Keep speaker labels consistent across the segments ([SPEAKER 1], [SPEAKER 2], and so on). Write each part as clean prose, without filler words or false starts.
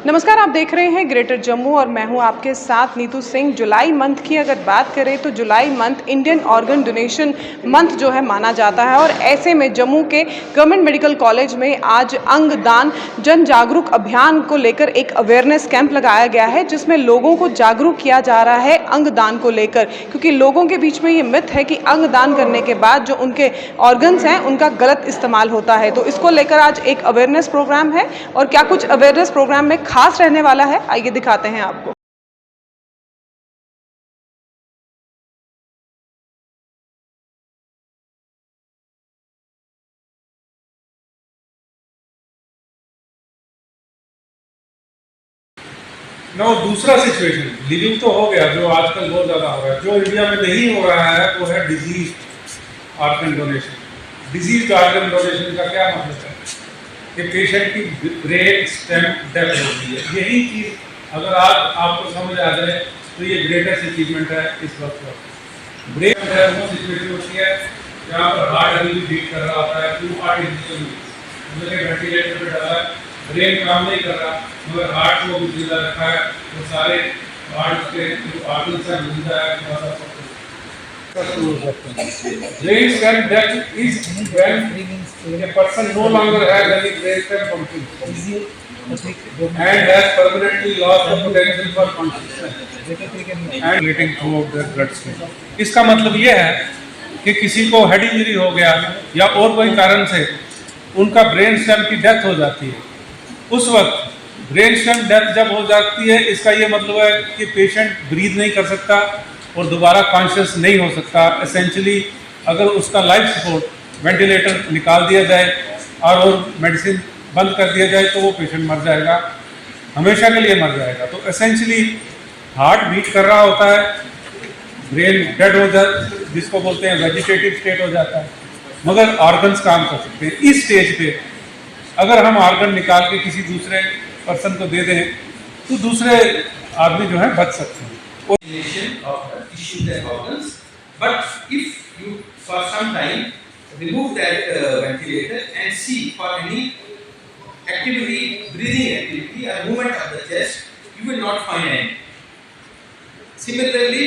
[SPEAKER 1] नमस्कार, आप देख रहे हैं ग्रेटर जम्मू और मैं हूं आपके साथ नीतू सिंह। जुलाई मंथ की अगर बात करें तो July month Indian organ donation month जो है माना जाता है और ऐसे में जम्मू के गवर्नमेंट मेडिकल कॉलेज में आज अंग दान जन जागरूक अभियान को लेकर एक अवेयरनेस कैंप लगाया गया है, जिसमें लोगों को जागरूक किया जा रहा है अंग दान को लेकर, क्योंकि लोगों के बीच में ये मिथ है कि अंग दान करने के बाद जो उनके ऑर्गन्स हैं उनका गलत इस्तेमाल होता है। तो इसको लेकर आज एक अवेयरनेस प्रोग्राम है और क्या कुछ अवेयरनेस प्रोग्राम में खास रहने वाला है, आइए दिखाते हैं आपको।
[SPEAKER 2] ना वो दूसरा सिचुएशन लिविंग तो हो गया, जो आजकल बहुत ज़्यादा हो रहा है। जो इंडिया में नहीं हो रहा है वो है disease organ donation. Disease organ donation का क्या मतलब है कि पेशेंट की ब्रेन स्टेम डेथ होती है। यही चीज़ अगर आज आपको समझ आ जाए तो ये ग्रेटेस्ट अचीवमेंट है इस वक्त। ब्रेन डेथ वो सिचुएशन होती है जहाँ पर हार्ट अभी भी बीट कर रहा होता है, टू हार्ट इंजन वेंटिलेटर पर डाला है, ब्रेन काम नहीं कर रहा मगर हार्ट को भी जिंदा रखा है। वो सारे हार्ट के जो ऑर्गन्स हैं जिंदा है। Brain stem death is when a person no longer has any brain stem function and has permanently lost the potential for consciousness and relating throughout the blood stream। इसका मतलब ये है कि किसी को हेड इंजरी हो गया या और कोई कारण से उनका ब्रेन स्टेम की डेथ हो जाती है। उस वक्त ब्रेन स्टेम डेथ जब हो जाती है, इसका ये मतलब है कि पेशेंट ब्रीथ नहीं कर सकता और दोबारा कॉन्शियस नहीं हो सकता। एसेंशली अगर उसका लाइफ सपोर्ट वेंटिलेटर निकाल दिया जाए और मेडिसिन बंद कर दिया जाए तो वो पेशेंट मर जाएगा, हमेशा के लिए मर जाएगा। तो एसेंशली हार्ट बीट कर रहा होता है, ब्रेन डेड हो जाता, जिसको बोलते हैं वेजिटेटिव स्टेट हो जाता है, मगर ऑर्गन्स काम कर सकते हैं। इस स्टेज पे अगर हम ऑर्गन निकाल के किसी दूसरे पर्सन को दे दें तो दूसरे आदमी जो है बच सकते हैं।
[SPEAKER 3] Of tissues and organs, but if you for some time remove that ventilator and see for any activity, breathing activity or movement of the chest, you will not find any. Similarly,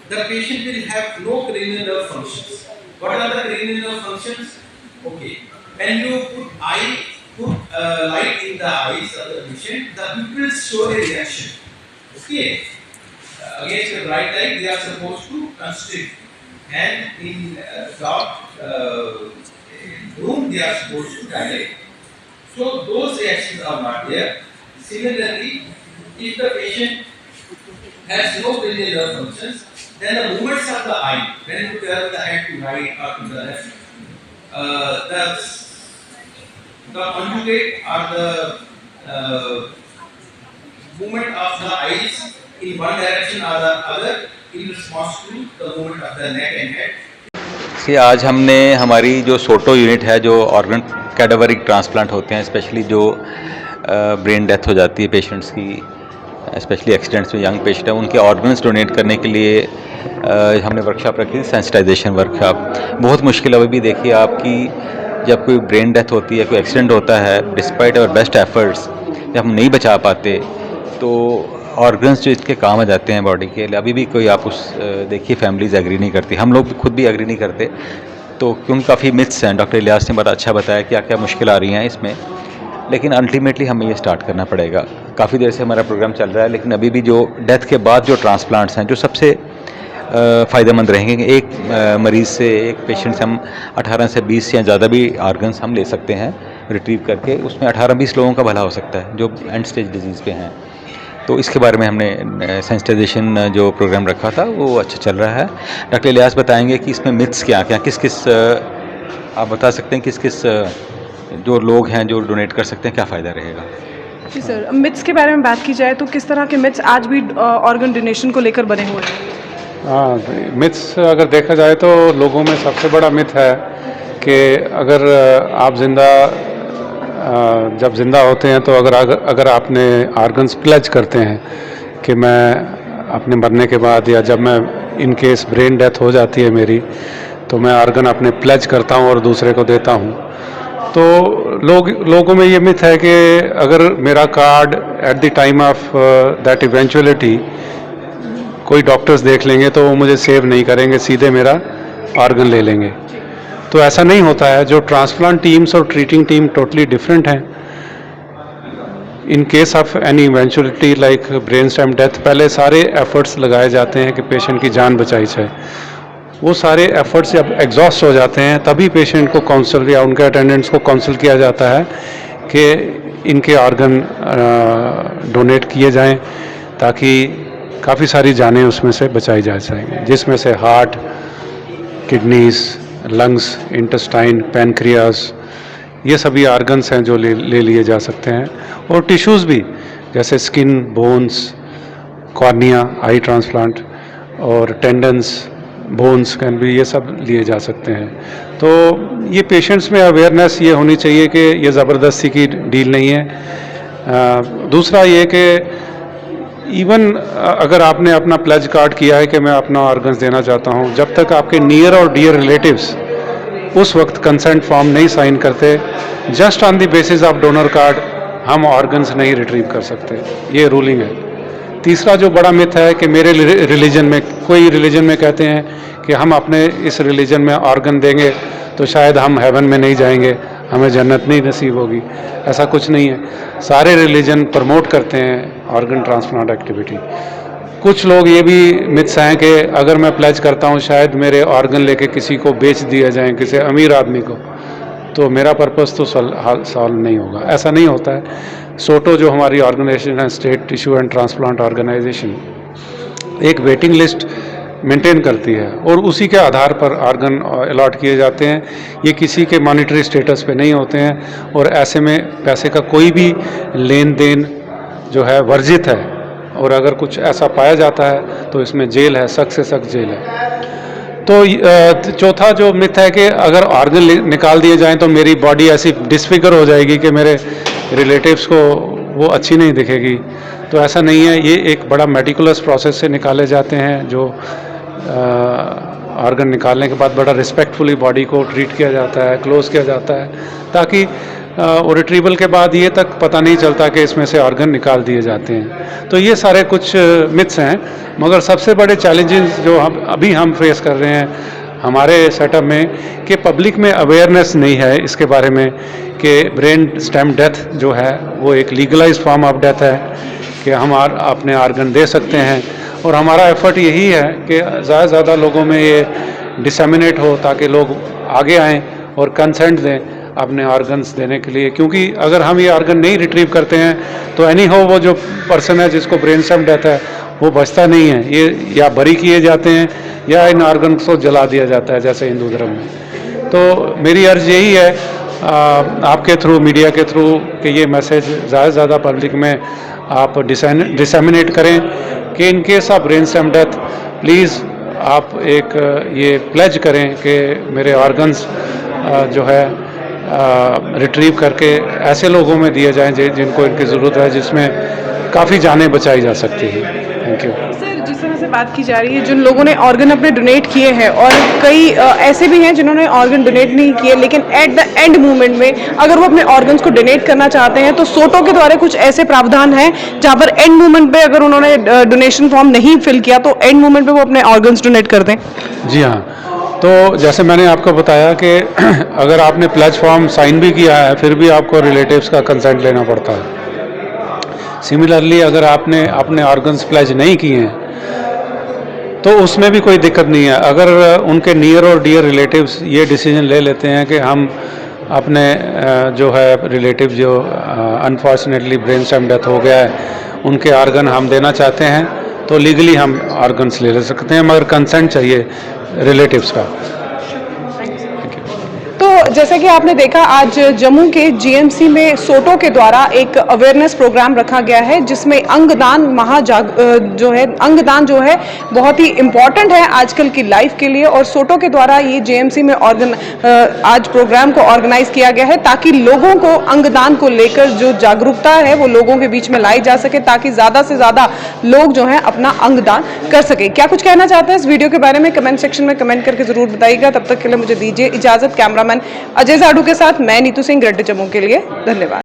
[SPEAKER 3] the patient will have no cranial nerve functions. What are the cranial nerve functions? Okay, when you put light in the eyes of the patient, the pupils show a reaction. Okay. Against the bright light, they are supposed to constrict, and in dark room, they are supposed to dilate. So those reactions are not there. Similarly, if the patient has no cranial nerve functions, then the movements of the eye, when you turn the head to right or to the left, the conjugate or the movement of the eyes in one direction or the other in response to the movement of the neck and head।
[SPEAKER 4] कि आज हमने हमारी जो सोटो unit है, जो organ कैडावरिक transplant होते हैं, specially जो ब्रेन डेथ हो जाती है पेशेंट्स की, स्पेशली एक्सीडेंट्स में यंग पेशेंट है, उनके ऑर्गन्स डोनेट करने के लिए हमने वर्कशॉप रखी थी, सेंसिटाइजेशन वर्कशॉप। बहुत मुश्किल अभी भी देखिए आपकी, जब कोई ब्रेन डेथ होती है, कोई एक्सीडेंट होता है, डिस्पाइट आवर बेस्ट एफर्ट्स जब हम नहीं बचा पाते तो ऑर्गन्स जो इसके काम आ जाते हैं बॉडी के लिए, अभी भी कोई आप उस देखिए फैमिलीज एग्री नहीं करती, हम लोग खुद भी एग्री नहीं करते। तो क्योंकि काफ़ी मिथ्स हैं, डॉक्टर इलियास ने बड़ा अच्छा बताया क्या क्या मुश्किल आ रही हैं इसमें, लेकिन अल्टीमेटली हमें ये स्टार्ट करना पड़ेगा। काफ़ी देर से हमारा प्रोग्राम चल रहा है, लेकिन अभी भी जो डेथ के बाद जो ट्रांसप्लांट्स हैं जो सबसे फ़ायदेमंद रहेंगे, एक मरीज़ से, एक पेशेंट से हम 18 से 20 या ज़्यादा भी ऑर्गन्स हम ले सकते हैं रिट्रीव करके, उसमें 18-20 लोगों का भला हो सकता है जो एंड स्टेज डिजीज़ पे हैं। तो इसके बारे में हमने सेंसिटाइजेशन जो प्रोग्राम रखा था वो अच्छा चल रहा है। डॉक्टर इलियास बताएंगे कि इसमें मिथ्स क्या क्या, किस किस आप बता सकते हैं, किस किस जो लोग हैं जो डोनेट कर सकते हैं, क्या फ़ायदा रहेगा।
[SPEAKER 1] जी सर, मिथ्स के बारे में बात की जाए तो किस तरह के मिथ्स आज भी ऑर्गन डोनेशन को लेकर बने हुए हैं?
[SPEAKER 2] हाँ, मिथ्स अगर देखा जाए तो लोगों में सबसे बड़ा मिथ है कि अगर आप जब जिंदा होते हैं तो अगर आपने ऑर्गन्स प्लेज करते हैं कि मैं अपने मरने के बाद या जब मैं इन केस ब्रेन डेथ हो जाती है मेरी, तो मैं ऑर्गन अपने प्लेज करता हूं और दूसरे को देता हूं,
[SPEAKER 5] तो लोगों में ये मिथ है कि अगर मेरा card at the time of that eventuality कोई डॉक्टर्स देख लेंगे तो वो मुझे सेव नहीं करेंगे, सीधे मेरा ऑर्गन ले लेंगे। तो ऐसा नहीं होता है। जो ट्रांसप्लांट टीम्स और ट्रीटिंग टीम टोटली डिफरेंट हैं। In case of any eventuality like brain stem death, पहले सारे एफर्ट्स लगाए जाते हैं कि पेशेंट की जान बचाई जाए। वो सारे एफर्ट्स जब एग्जॉस्ट हो जाते हैं तभी पेशेंट को काउंसिल या उनके अटेंडेंट्स को काउंसिल किया जाता है कि इनके ऑर्गन डोनेट किए जाएं, ताकि काफ़ी सारी जानें उसमें से बचाई जा सकें, जिसमें से heart, kidneys, lungs, intestine, pancreas, ये सभी ऑर्गन्स हैं जो ले लिए जा सकते हैं। और टिश्यूज़ भी, जैसे स्किन, बोन्स, कॉर्निया, आई ट्रांसप्लांट और टेंडन्स, बोन्स कैन भी, ये सब लिए जा सकते हैं। तो ये पेशेंट्स में अवेयरनेस ये होनी चाहिए कि ये ज़बरदस्ती की डील नहीं है। दूसरा ये कि इवन अगर आपने अपना प्लेज कार्ड किया है कि मैं अपना ऑर्गन्स देना चाहता हूँ, जब तक आपके नियर और डियर रिलेटिव्स उस वक्त कंसेंट फॉर्म नहीं साइन करते, just on the basis of donor card हम ऑर्गन्स नहीं रिट्रीव कर सकते। ये रूलिंग है। तीसरा जो बड़ा मिथ है कि मेरे रिलीजन में, कोई रिलीजन में कहते हैं कि हम अपने इस रिलीजन में ऑर्गन देंगे तो शायद हम हेवन में नहीं जाएंगे, हमें जन्नत नहीं नसीब होगी। ऐसा कुछ नहीं है। सारे रिलीजन प्रमोट करते हैं ऑर्गन ट्रांसप्लांट एक्टिविटी। कुछ लोग ये भी मिथ्स हैं कि अगर मैं प्लेज करता हूँ शायद मेरे ऑर्गन लेके किसी को बेच दिया जाए, किसी अमीर आदमी को, तो मेरा पर्पस तो सॉल्व नहीं होगा। ऐसा नहीं होता है। सोटो जो हमारी ऑर्गेनाइजेशन है, state tissue and transplant organisation, एक वेटिंग लिस्ट मेंटेन करती है और उसी के आधार पर ऑर्गन अलॉट किए जाते हैं। ये किसी के मॉनिटरी स्टेटस पे नहीं होते हैं और ऐसे में पैसे का कोई भी लेन देन जो है वर्जित है, और अगर कुछ ऐसा पाया जाता है तो इसमें जेल है, सख्त से सख्त जेल है। तो चौथा जो मिथ है कि अगर ऑर्गन निकाल दिए जाएं तो मेरी बॉडी ऐसी डिसफिगर हो जाएगी कि मेरे रिलेटिव्स को वो अच्छी नहीं दिखेगी। तो ऐसा नहीं है। ये एक बड़ा मेटिकुलस प्रोसेस से निकाले जाते हैं। जो ऑर्गन निकालने के बाद बड़ा रिस्पेक्टफुली बॉडी को ट्रीट किया जाता है, क्लोज किया जाता है, ताकि और रिट्रीवल के बाद ये तक पता नहीं चलता कि इसमें से ऑर्गन निकाल दिए जाते हैं। तो ये सारे कुछ मिथ्स हैं। मगर सबसे बड़े चैलेंजेस जो हम फेस कर रहे हैं हमारे सेटअप में, कि पब्लिक में अवेयरनेस नहीं है इसके बारे में कि ब्रेन स्टेम डेथ जो है वो एक लीगलाइज्ड फॉर्म ऑफ डेथ है, कि हम अपने ऑर्गन दे सकते हैं। और हमारा एफर्ट यही है कि ज़्यादा से ज़्यादा लोगों में ये डिसेमिनेट हो, ताकि लोग आगे आएँ और कंसेंट दें अपने ऑर्गन्स देने के लिए। क्योंकि अगर हम ये ऑर्गन नहीं रिट्रीव करते हैं तो एनी हो वो जो पर्सन है जिसको ब्रेन स्टेम डेथ है वो बचता नहीं है। ये या बरी किए जाते हैं या इन ऑर्गन्स को जला दिया जाता है, जैसे हिंदू धर्म में। तो मेरी अर्ज यही है आपके थ्रू, मीडिया के थ्रू, कि ये मैसेज ज़्यादा से ज़्यादा पब्लिक में आप डिसेमिनेट करें कि in case of brain stem death please आप एक ये प्लेज करें कि मेरे ऑर्गन्स जो है रिट्रीव करके ऐसे लोगों में दिए जाएं जिनको इनकी ज़रूरत है, जिसमें काफ़ी जानें बचाई जा सकती हैं। Thank you.
[SPEAKER 1] सर, जिस तरह से बात की जा रही है, जिन लोगों ने ऑर्गन अपने डोनेट किए हैं और कई ऐसे भी हैं जिन्होंने ऑर्गन डोनेट नहीं किए, लेकिन एट द एंड मूवमेंट में अगर वो अपने ऑर्गन्स को डोनेट करना चाहते हैं तो सोटो के द्वारा कुछ ऐसे प्रावधान हैं जहाँ पर एंड मूवमेंट पे अगर उन्होंने डोनेशन फॉर्म नहीं फिल किया तो एंड मूवमेंट पे वो अपने ऑर्गन्स डोनेट कर दें।
[SPEAKER 5] जी हाँ। तो जैसे मैंने आपको बताया कि अगर आपने प्लेज फॉर्म साइन भी किया है फिर भी आपको रिलेटिव्स का कंसेंट लेना पड़ता है। सिमिलरली अगर आपने अपने ऑर्गन्स प्लेज नहीं किए हैं तो उसमें भी कोई दिक्कत नहीं है। अगर उनके नियर और डियर रिलेटिव्स ये डिसीजन ले लेते हैं कि हम अपने जो है रिलेटिव जो अनफॉर्चुनेटली ब्रेन स्टेम डेथ हो गया है उनके ऑर्गन हम देना चाहते हैं तो लीगली हम ऑर्गन्स ले सकते हैं, मगर कंसेंट चाहिए रिलेटिव्स का।
[SPEAKER 1] तो जैसा कि आपने देखा, आज जम्मू के जीएमसी में सोटो के द्वारा एक अवेयरनेस प्रोग्राम रखा गया है जिसमें अंगदान अंगदान जो है बहुत ही इम्पॉर्टेंट है आजकल की लाइफ के लिए, और सोटो के द्वारा ये जीएमसी में आज प्रोग्राम को ऑर्गेनाइज किया गया है ताकि लोगों को अंगदान को लेकर जो जागरूकता है वो लोगों के बीच में लाई जा सके, ताकि ज़्यादा से ज़्यादा लोग जो है अपना अंगदान कर सके। क्या कुछ कहना चाहते हैं इस वीडियो के बारे में कमेंट सेक्शन में कमेंट करके ज़रूर बताइएगा। तब तक के लिए मुझे दीजिए इजाज़त। कैमरा कैमरामैन अजय जाडू के साथ मैं नीतू सिंह, ग्रेटर जम्मू के लिए। धन्यवाद।